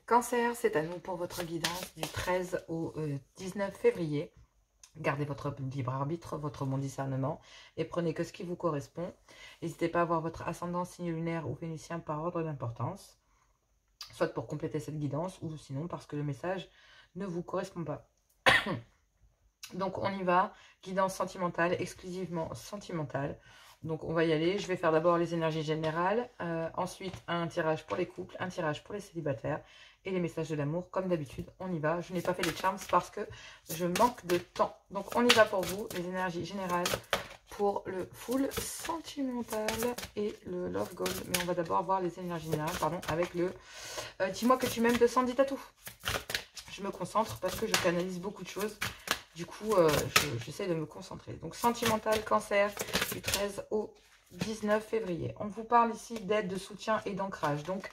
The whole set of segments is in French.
Cancer, c'est à nous pour votre guidance du 13 au 19 février. Gardez votre libre arbitre, votre bon discernement et prenez que ce qui vous correspond. N'hésitez pas à voir votre ascendant, signe lunaire ou vénitien par ordre d'importance, soit pour compléter cette guidance ou sinon parce que le message ne vous correspond pas. Donc on y va, guidance sentimentale, exclusivement sentimentale. Donc on va y aller, je vais faire d'abord les énergies générales, ensuite un tirage pour les couples, un tirage pour les célibataires et les messages de l'amour. Comme d'habitude, on y va. Je n'ai pas fait les charms parce que je manque de temps. Donc on y va pour vous, les énergies générales pour le full sentimental et le love gold. Mais on va d'abord voir les énergies générales, pardon, avec le dis-moi que tu m'aimes de Sandy Tatou. Je me concentre parce que je canalise beaucoup de choses. Du coup, j'essaie de me concentrer. Donc, sentimental, cancer, du 13 au 19 février. On vous parle ici d'aide, de soutien et d'ancrage. Donc,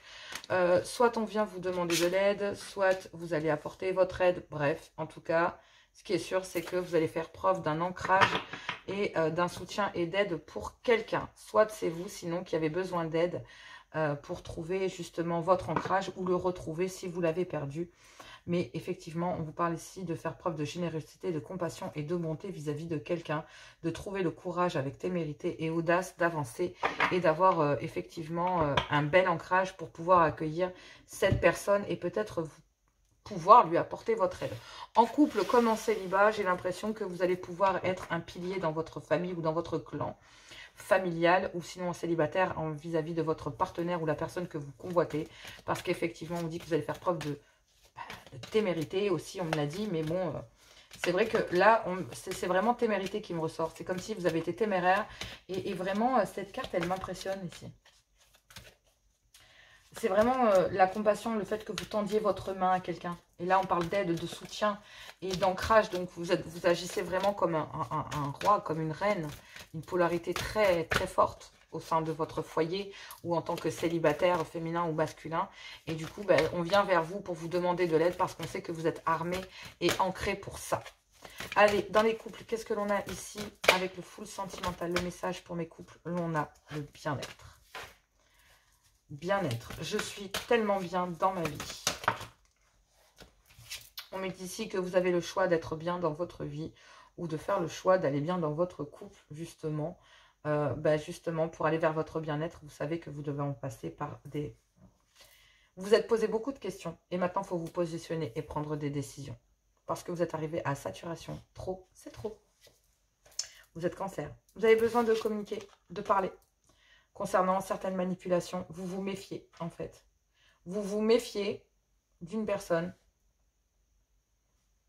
soit on vient vous demander de l'aide, soit vous allez apporter votre aide. Bref, en tout cas, ce qui est sûr, c'est que vous allez faire preuve d'un ancrage et d'un soutien et d'aide pour quelqu'un. Soit c'est vous, sinon, qui avez besoin d'aide pour trouver justement votre ancrage ou le retrouver si vous l'avez perdu. Mais effectivement, on vous parle ici de faire preuve de générosité, de compassion et de bonté vis-à-vis de quelqu'un, de trouver le courage avec témérité et audace d'avancer et d'avoir effectivement un bel ancrage pour pouvoir accueillir cette personne et peut-être pouvoir lui apporter votre aide. En couple comme en célibat, j'ai l'impression que vous allez pouvoir être un pilier dans votre famille ou dans votre clan familial ou sinon en célibataire vis-à-vis de votre partenaire ou la personne que vous convoitez parce qu'effectivement, on vous dit que vous allez faire preuve de témérité aussi, on me l'a dit, mais bon, c'est vrai que là, c'est vraiment témérité qui me ressort. C'est comme si vous avez été téméraire et vraiment, cette carte, elle m'impressionne ici. C'est vraiment la compassion, le fait que vous tendiez votre main à quelqu'un. Et là, on parle d'aide, de soutien et d'ancrage. Donc, vous agissez vraiment comme un roi, comme une reine. Une polarité très, très forte au sein de votre foyer ou en tant que célibataire féminin ou masculin. Et du coup, ben, on vient vers vous pour vous demander de l'aide parce qu'on sait que vous êtes armé et ancré pour ça. Allez, dans les couples, qu'est-ce que l'on a ici avec le full sentimental? Le message pour mes couples, l'on a le bien-être. Bien-être. Je suis tellement bien dans ma vie. On met ici que vous avez le choix d'être bien dans votre vie ou de faire le choix d'aller bien dans votre couple, justement. Justement, pour aller vers votre bien-être, vous savez que vous devez en passer par des... Vous vous êtes posé beaucoup de questions et maintenant, il faut vous positionner et prendre des décisions. Parce que vous êtes arrivé à saturation. Trop, c'est trop. Vous êtes cancer. Vous avez besoin de communiquer, de parler. Concernant certaines manipulations, vous vous méfiez, en fait. Vous vous méfiez d'une personne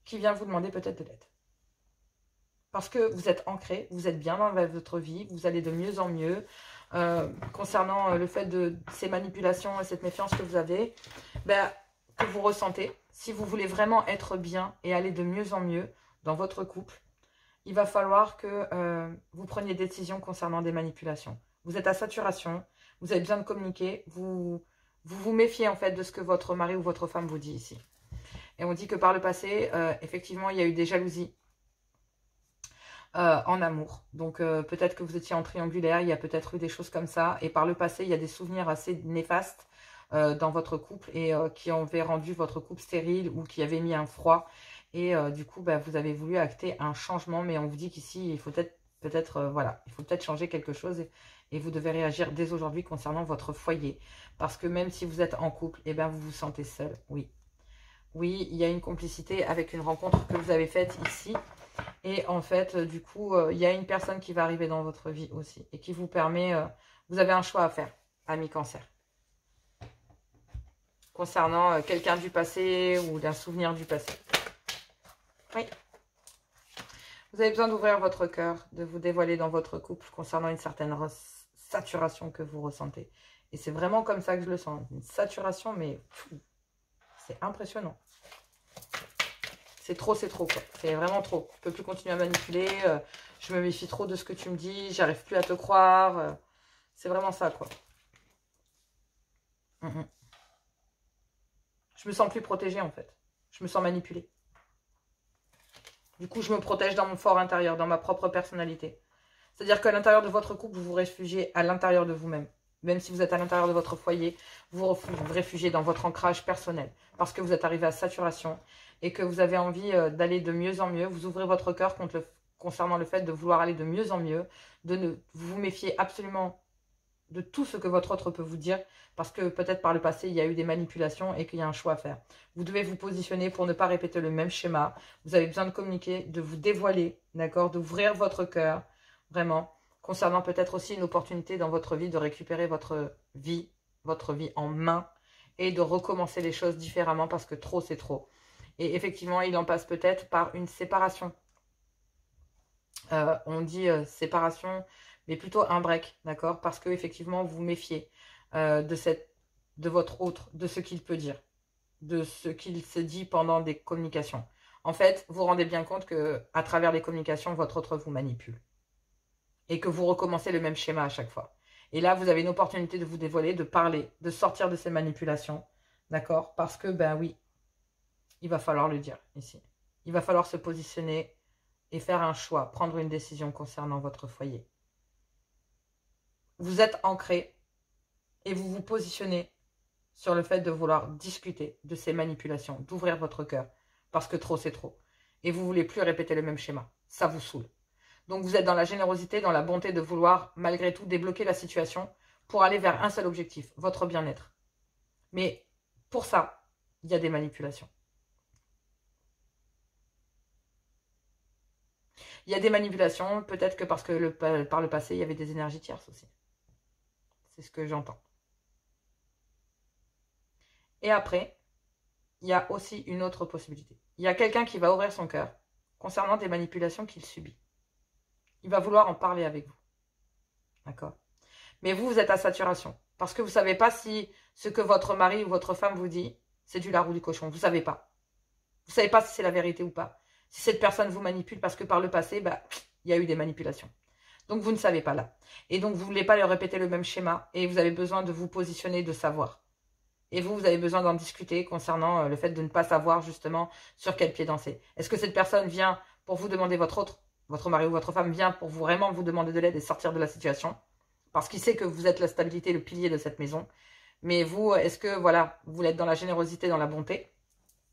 qui vient vous demander peut-être de l'aide. Parce que vous êtes ancré, vous êtes bien dans votre vie, vous allez de mieux en mieux. Concernant le fait de ces manipulations et cette méfiance que vous avez, que vous ressentez, si vous voulez vraiment être bien et aller de mieux en mieux dans votre couple, il va falloir que vous preniez des décisions concernant des manipulations. Vous êtes à saturation, vous avez besoin de communiquer, vous vous méfiez en fait de ce que votre mari ou votre femme vous dit ici. Et on dit que par le passé, effectivement, il y a eu des jalousies en amour. Donc peut-être que vous étiez en triangulaire, il y a peut-être eu des choses comme ça. Et par le passé, il y a des souvenirs assez néfastes dans votre couple et qui avaient rendu votre couple stérile ou qui avaient mis un froid. Et du coup, vous avez voulu acter un changement. Mais on vous dit qu'ici, il faut peut-être changer quelque chose. Et vous devez réagir dès aujourd'hui concernant votre foyer. Parce que même si vous êtes en couple, vous vous sentez seul. Oui. Oui, il y a une complicité avec une rencontre que vous avez faite ici. Et en fait, du coup, il y a une personne qui va arriver dans votre vie aussi. Et qui vous permet... vous avez un choix à faire, ami cancer. Concernant quelqu'un du passé ou d'un souvenir du passé. Oui. Vous avez besoin d'ouvrir votre cœur, de vous dévoiler dans votre couple concernant une certaine saturation que vous ressentez. Et c'est vraiment comme ça que je le sens. Une saturation, mais c'est impressionnant. C'est trop, quoi. C'est vraiment trop. Je ne peux plus continuer à manipuler. Je me méfie trop de ce que tu me dis. J'arrive plus à te croire. C'est vraiment ça, quoi. Je me sens plus protégée, en fait. Je me sens manipulée. Du coup, je me protège dans mon fort intérieur, dans ma propre personnalité. C'est-à-dire qu'à l'intérieur de votre couple, vous vous réfugiez à l'intérieur de vous-même. même si vous êtes à l'intérieur de votre foyer, vous vous réfugiez dans votre ancrage personnel, parce que vous êtes arrivé à saturation et que vous avez envie d'aller de mieux en mieux. Vous ouvrez votre cœur concernant le fait de vouloir aller de mieux en mieux, de ne vous méfier absolument de tout ce que votre autre peut vous dire, parce que peut-être par le passé, il y a eu des manipulations et qu'il y a un choix à faire. Vous devez vous positionner pour ne pas répéter le même schéma. Vous avez besoin de communiquer, de vous dévoiler, d'accord, d'ouvrir votre cœur, vraiment, concernant peut-être aussi une opportunité dans votre vie de récupérer votre vie en main et de recommencer les choses différemment parce que trop, c'est trop. Et effectivement, il en passe peut-être par une séparation. On dit séparation, mais plutôt un break, d'accord? Parce que effectivement, vous méfiez de votre autre, de ce qu'il peut dire, de ce qu'il se dit pendant des communications. En fait, vous vous rendez bien compte que à travers les communications, votre autre vous manipule. Et que vous recommencez le même schéma à chaque fois. Et là, vous avez une opportunité de vous dévoiler, de parler, de sortir de ces manipulations, d'accord? Parce que, ben oui, il va falloir le dire ici. Il va falloir se positionner et faire un choix, prendre une décision concernant votre foyer. Vous êtes ancré et vous vous positionnez sur le fait de vouloir discuter de ces manipulations, d'ouvrir votre cœur, parce que trop c'est trop. Et vous ne voulez plus répéter le même schéma. Ça vous saoule. Donc vous êtes dans la générosité, dans la bonté de vouloir malgré tout débloquer la situation pour aller vers un seul objectif, votre bien-être. Mais pour ça, il y a des manipulations. Il y a des manipulations, peut-être que parce que par le passé, il y avait des énergies tierces aussi. C'est ce que j'entends. Et après, il y a aussi une autre possibilité. Il y a quelqu'un qui va ouvrir son cœur concernant des manipulations qu'il subit. Il va vouloir en parler avec vous. D'accord? Mais vous êtes à saturation. Parce que vous ne savez pas si ce que votre mari ou votre femme vous dit, c'est du lard ou du cochon. Vous ne savez pas. Vous ne savez pas si c'est la vérité ou pas. Si cette personne vous manipule parce que par le passé, bah, il y a eu des manipulations. Donc vous ne savez pas là. Et donc vous ne voulez pas leur répéter le même schéma. Et vous avez besoin de vous positionner, de savoir. Et vous avez besoin d'en discuter concernant le fait de ne pas savoir justement sur quel pied danser. Est-ce que cette personne vient pour vous demander votre mari ou votre femme vient pour vraiment vous demander de l'aide et sortir de la situation? Parce qu'il sait que vous êtes la stabilité, le pilier de cette maison. Mais vous, est-ce que voilà, vous êtes dans la générosité, dans la bonté?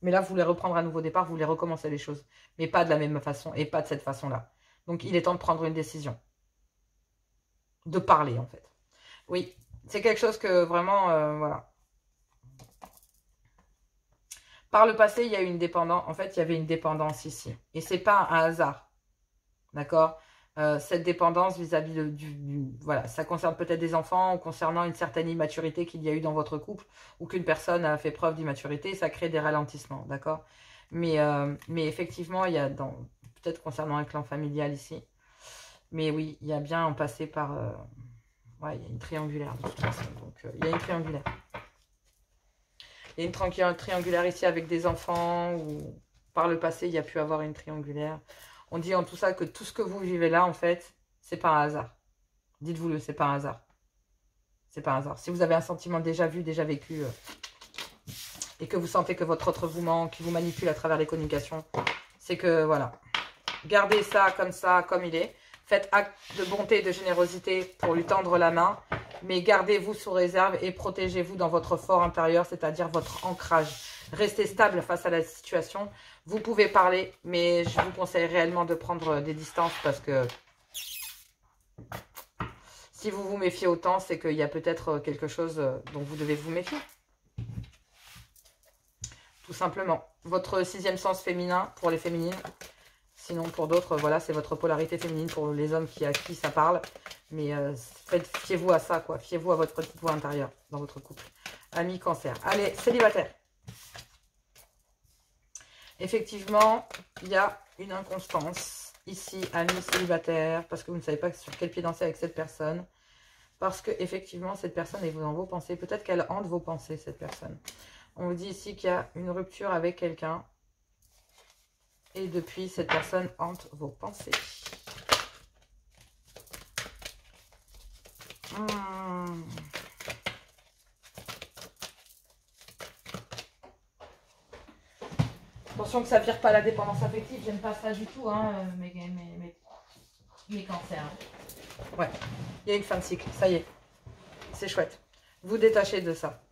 Mais là, vous voulez reprendre un nouveau départ, vous voulez recommencer les choses. Mais pas de la même façon et pas de cette façon-là. Donc, il est temps de prendre une décision. De parler, en fait. Oui, c'est quelque chose que vraiment, voilà. Par le passé, il y a eu une dépendance. En fait, il y avait une dépendance ici. Et c'est pas un hasard. D'accord? Cette dépendance vis-à-vis voilà, ça concerne peut-être des enfants ou concernant une certaine immaturité qu'il y a eu dans votre couple ou qu'une personne a fait preuve d'immaturité, ça crée des ralentissements, d'accord? Mais effectivement, il y a peut-être concernant un clan familial ici, mais oui, il y a bien en passé par... ouais, il y a une triangulaire de toute façon, donc il y a une triangulaire. Il y a une triangulaire ici avec des enfants ou par le passé, il y a pu avoir une triangulaire. On dit en tout ça que tout ce que vous vivez là, en fait, c'est pas un hasard. Dites-vous-le, c'est pas un hasard. C'est pas un hasard. Si vous avez un sentiment déjà vu, déjà vécu, et que vous sentez que votre autre vous ment, qui vous manipule à travers les communications, c'est que, voilà. Gardez ça, comme il est. Faites acte de bonté et de générosité pour lui tendre la main. Mais gardez-vous sous réserve et protégez-vous dans votre fort intérieur, c'est-à-dire votre ancrage. Restez stable face à la situation. Vous pouvez parler, mais je vous conseille réellement de prendre des distances parce que si vous vous méfiez autant, c'est qu'il y a peut-être quelque chose dont vous devez vous méfier. Tout simplement. Votre 6e sens féminin pour les féminines. Sinon, pour d'autres, voilà, c'est votre polarité féminine pour les hommes à qui ça parle. Mais fiez-vous à ça, quoi. Fiez-vous à votre petite voix intérieure dans votre couple. Ami Cancer. Allez, célibataire. Effectivement, il y a une inconstance. Ici, ami célibataire, parce que vous ne savez pas sur quel pied danser avec cette personne. Parce que effectivement, cette personne est dans vos pensées. Peut-être qu'elle hante vos pensées, cette personne. On vous dit ici qu'il y a une rupture avec quelqu'un. Et depuis, cette personne hante vos pensées. Attention que ça ne vire pas la dépendance affective. J'aime pas ça du tout, hein, mes cancers. Ouais, il y a une fin de cycle, ça y est. c'est chouette. Vous détachez de ça.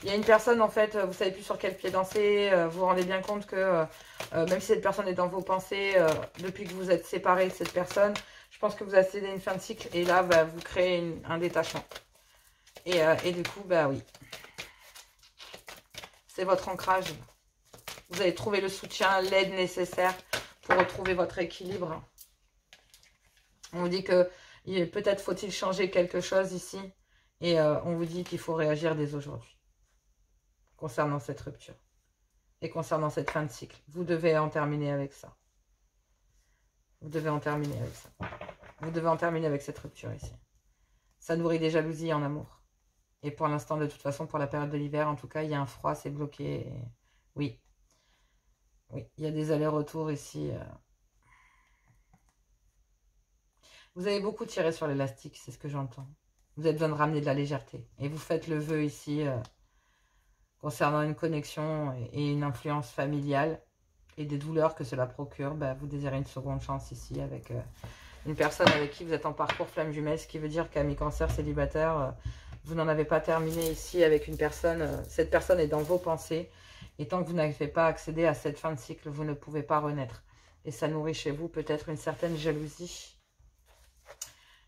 Il y a une personne, en fait, vous savez plus sur quel pied danser. Vous vous rendez bien compte que même si cette personne est dans vos pensées, depuis que vous êtes séparés de cette personne, je pense que vous accédez à une fin de cycle. Et là, bah, vous créez un détachement. Et du coup, bah oui. C'est votre ancrage. Vous allez trouver le soutien, l'aide nécessaire pour retrouver votre équilibre. On vous dit que peut-être faut-il changer quelque chose ici. Et on vous dit qu'il faut réagir dès aujourd'hui. Concernant cette rupture. Et concernant cette fin de cycle. Vous devez en terminer avec ça. Vous devez en terminer avec ça. Vous devez en terminer avec cette rupture ici. Ça nourrit des jalousies en amour. Et pour l'instant, de toute façon, pour la période de l'hiver, en tout cas, il y a un froid, c'est bloqué. Oui. Oui, il y a des allers-retours ici. Vous avez beaucoup tiré sur l'élastique, c'est ce que j'entends. Vous avez besoin de ramener de la légèreté. Et vous faites le vœu ici concernant une connexion et une influence familiale et des douleurs que cela procure. Bah, vous désirez une seconde chance ici avec une personne avec qui vous êtes en parcours flamme jumelle, ce qui veut dire qu'à mi-cancer célibataire, vous n'en avez pas terminé ici avec une personne. Cette personne est dans vos pensées. Et tant que vous n'avez pas accédé à cette fin de cycle, vous ne pouvez pas renaître. Et ça nourrit chez vous peut-être une certaine jalousie.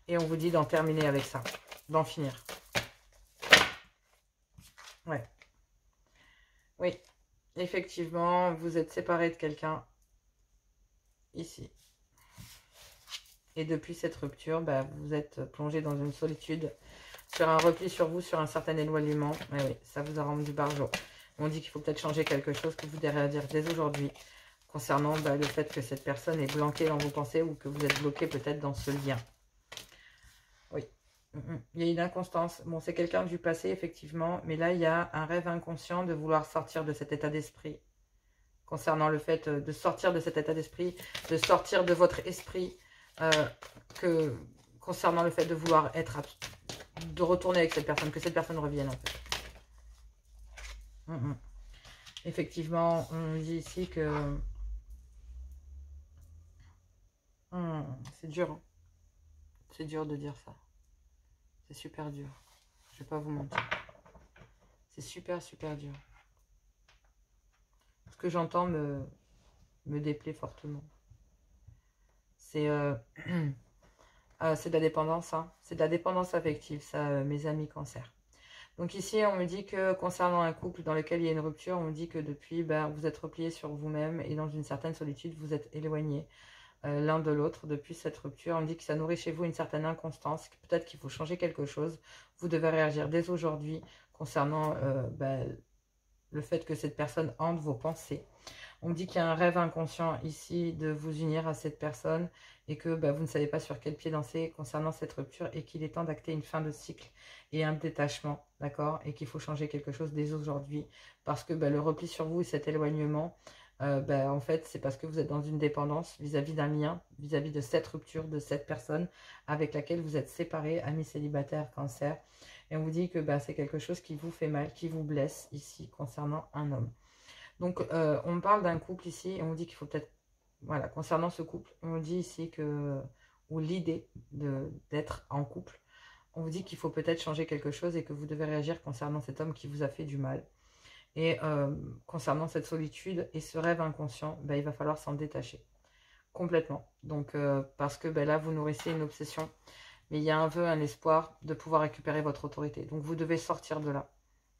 Et on vous dit d'en terminer avec ça, d'en finir. Ouais. Oui, effectivement, vous êtes séparé de quelqu'un ici. Et depuis cette rupture, bah, vous êtes plongé dans une solitude, sur un repli sur vous, sur un certain éloignement. Mais oui, ça vous a rendu barjot. On dit qu'il faut peut-être changer quelque chose que vous devez dire dès aujourd'hui, concernant bah, le fait que cette personne est bloquée dans vos pensées ou que vous êtes bloqué peut-être dans ce lien. Oui. Il y a une inconstance. Bon, c'est quelqu'un du passé, effectivement. Mais là, il y a un rêve inconscient de vouloir sortir de cet état d'esprit. Concernant le fait de sortir de cet état d'esprit, de sortir de votre esprit. Concernant le fait de vouloir être... de retourner avec cette personne. Que cette personne revienne, en fait. Effectivement, on dit ici que... c'est dur. Hein. C'est dur de dire ça. C'est super dur. Je vais pas vous mentir. C'est super, super dur. Ce que j'entends me déplaît fortement. C'est de la dépendance. Hein. C'est de la dépendance affective, ça, mes amis cancer. Donc ici, on me dit que concernant un couple dans lequel il y a une rupture, on me dit que depuis, vous êtes replié sur vous-même et dans une certaine solitude, vous êtes éloignés l'un de l'autre depuis cette rupture. On me dit que ça nourrit chez vous une certaine inconstance, peut-être qu'il faut changer quelque chose. Vous devez réagir dès aujourd'hui concernant le fait que cette personne hante vos pensées. On me dit qu'il y a un rêve inconscient ici de vous unir à cette personne et que vous ne savez pas sur quel pied danser concernant cette rupture et qu'il est temps d'acter une fin de cycle et un détachement, d'accord? Et qu'il faut changer quelque chose dès aujourd'hui parce que le repli sur vous et cet éloignement, en fait, c'est parce que vous êtes dans une dépendance vis-à-vis d'un lien, vis-à-vis de cette rupture, de cette personne avec laquelle vous êtes séparés, amis célibataires, cancer. Et on vous dit que c'est quelque chose qui vous fait mal, qui vous blesse ici concernant un homme. Donc, on me parle d'un couple ici et on dit qu'il faut peut-être, voilà, concernant ce couple, on vous dit ici que, ou l'idée d'être en couple, on vous dit qu'il faut peut-être changer quelque chose et que vous devez réagir concernant cet homme qui vous a fait du mal. Et concernant cette solitude et ce rêve inconscient, il va falloir s'en détacher complètement. Donc, parce que là, vous nourrissez une obsession, mais il y a un vœu, un espoir de pouvoir récupérer votre autorité. Donc, vous devez sortir de là,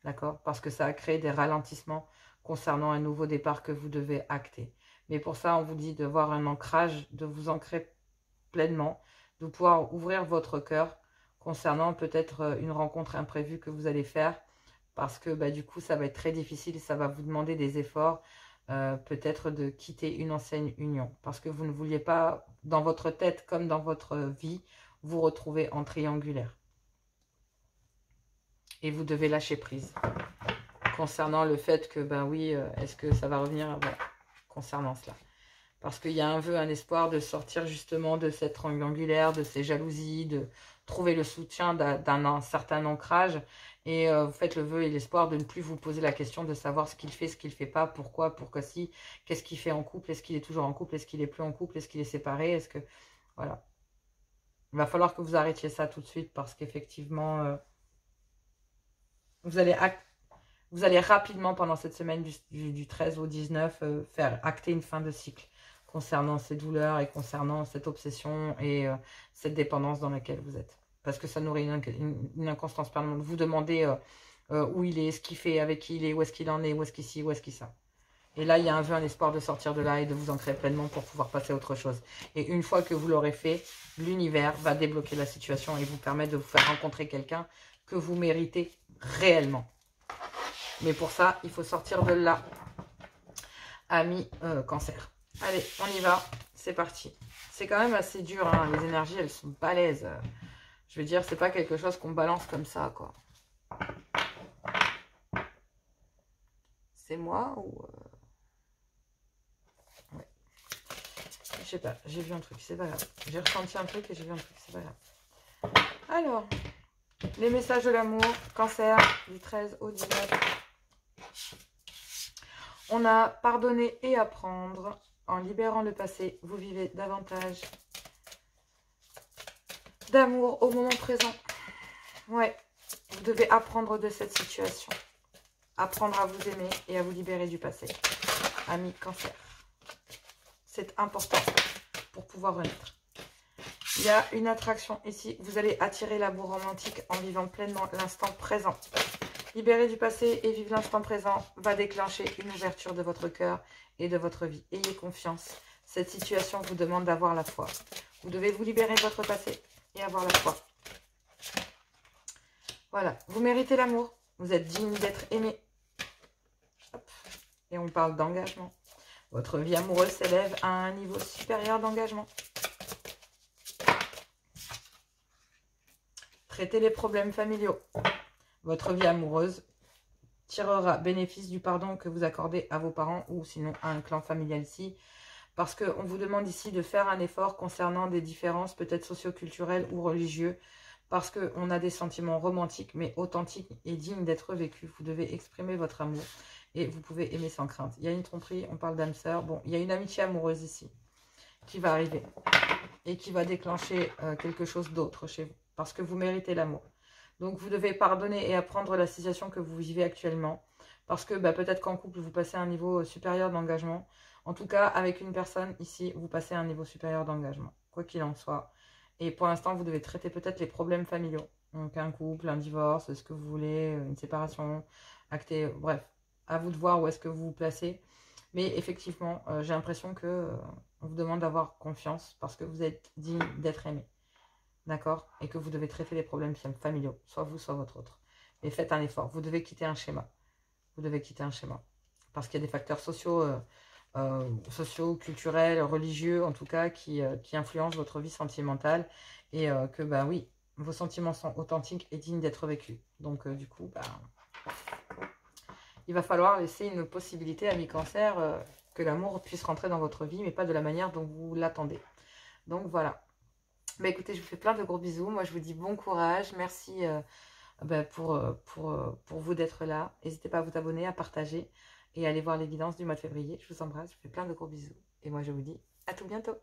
d'accord? Parce que ça a créé des ralentissements concernant un nouveau départ que vous devez acter. Mais pour ça, on vous dit de voir un ancrage, de vous ancrer pleinement, de pouvoir ouvrir votre cœur concernant peut-être une rencontre imprévue que vous allez faire, parce que du coup, ça va être très difficile, ça va vous demander des efforts, peut-être de quitter une ancienne union, parce que vous ne vouliez pas, dans votre tête comme dans votre vie, vous retrouver en triangulaire. Et vous devez lâcher prise. Concernant le fait que, oui, est-ce que ça va revenir, voilà, concernant cela. Parce qu'il y a un vœu, un espoir de sortir justement de cette triangulaire, de ces jalousies, de trouver le soutien d'un certain ancrage. Et vous faites le vœu et l'espoir de ne plus vous poser la question de savoir ce qu'il fait, ce qu'il ne fait pas, pourquoi si, qu'est-ce qu'il fait en couple, est-ce qu'il est toujours en couple, est-ce qu'il est plus en couple, est-ce qu'il est séparé, est-ce que... Voilà. Il va falloir que vous arrêtiez ça tout de suite parce qu'effectivement, Vous allez rapidement, pendant cette semaine du 13 au 19, faire acter une fin de cycle concernant ces douleurs et concernant cette obsession et cette dépendance dans laquelle vous êtes. Parce que ça nourrit une inconstance permanente. Vous demandez où il est, ce qu'il fait, avec qui il est, où est-ce qu'il en est, où est-ce qu'il ci, où est-ce qu'il ça. Et là, il y a un espoir de sortir de là et de vous ancrer pleinement pour pouvoir passer à autre chose. Et une fois que vous l'aurez fait, l'univers va débloquer la situation et vous permettre de vous faire rencontrer quelqu'un que vous méritez réellement. Mais pour ça, il faut sortir de là, ami cancer. Allez, on y va, c'est parti. C'est quand même assez dur, hein. Les énergies, elles sont balèzes. Je veux dire, c'est pas quelque chose qu'on balance comme ça, quoi. C'est moi ou... Ouais. Je sais pas, j'ai vu un truc, c'est pas grave. J'ai ressenti un truc et j'ai vu un truc, c'est pas grave. Alors, les messages de l'amour, cancer, du 13 au 19. On a pardonné et apprendre. En libérant le passé, vous vivez davantage d'amour au moment présent. Ouais, vous devez apprendre de cette situation. Apprendre à vous aimer et à vous libérer du passé. Ami cancer. C'est important pour pouvoir renaître. Il y a une attraction ici. Vous allez attirer l'amour romantique en vivant pleinement l'instant présent. Libérer du passé et vivre l'instant présent va déclencher une ouverture de votre cœur et de votre vie. Ayez confiance. Cette situation vous demande d'avoir la foi. Vous devez vous libérer de votre passé et avoir la foi. Voilà. Vous méritez l'amour. Vous êtes digne d'être aimé. Hop. Et on parle d'engagement. Votre vie amoureuse s'élève à un niveau supérieur d'engagement. Traitez les problèmes familiaux. Votre vie amoureuse tirera bénéfice du pardon que vous accordez à vos parents ou sinon à un clan familial ici. Parce qu'on vous demande ici de faire un effort concernant des différences peut-être socio-culturelles ou religieuses. Parce qu'on a des sentiments romantiques mais authentiques et dignes d'être vécus. Vous devez exprimer votre amour et vous pouvez aimer sans crainte. Il y a une tromperie, on parle d'âme sœur. Bon, il y a une amitié amoureuse ici qui va arriver et qui va déclencher quelque chose d'autre chez vous. Parce que vous méritez l'amour. Donc, vous devez pardonner et apprendre la situation que vous vivez actuellement. Parce que peut-être qu'en couple, vous passez à un niveau supérieur d'engagement. En tout cas, avec une personne ici, vous passez à un niveau supérieur d'engagement. Quoi qu'il en soit. Et pour l'instant, vous devez traiter peut-être les problèmes familiaux. Donc, un couple, un divorce, ce que vous voulez, une séparation, acter, bref. À vous de voir où est-ce que vous vous placez. Mais effectivement, j'ai l'impression que on vous demande d'avoir confiance parce que vous êtes digne d'être aimé. D'accord? Et que vous devez traiter les problèmes familiaux, soit vous, soit votre autre. Et faites un effort. Vous devez quitter un schéma. Vous devez quitter un schéma. Parce qu'il y a des facteurs sociaux, culturels, religieux, en tout cas, qui influencent votre vie sentimentale. Et que, oui, vos sentiments sont authentiques et dignes d'être vécus. Donc, du coup, il va falloir laisser une possibilité à mi-cancer que l'amour puisse rentrer dans votre vie, mais pas de la manière dont vous l'attendez. Donc, voilà. Écoutez, je vous fais plein de gros bisous. Moi, je vous dis bon courage. Merci pour vous d'être là. N'hésitez pas à vous abonner, à partager et à aller voir les guidances du mois de février. Je vous embrasse. Je vous fais plein de gros bisous. Et moi, je vous dis à tout bientôt.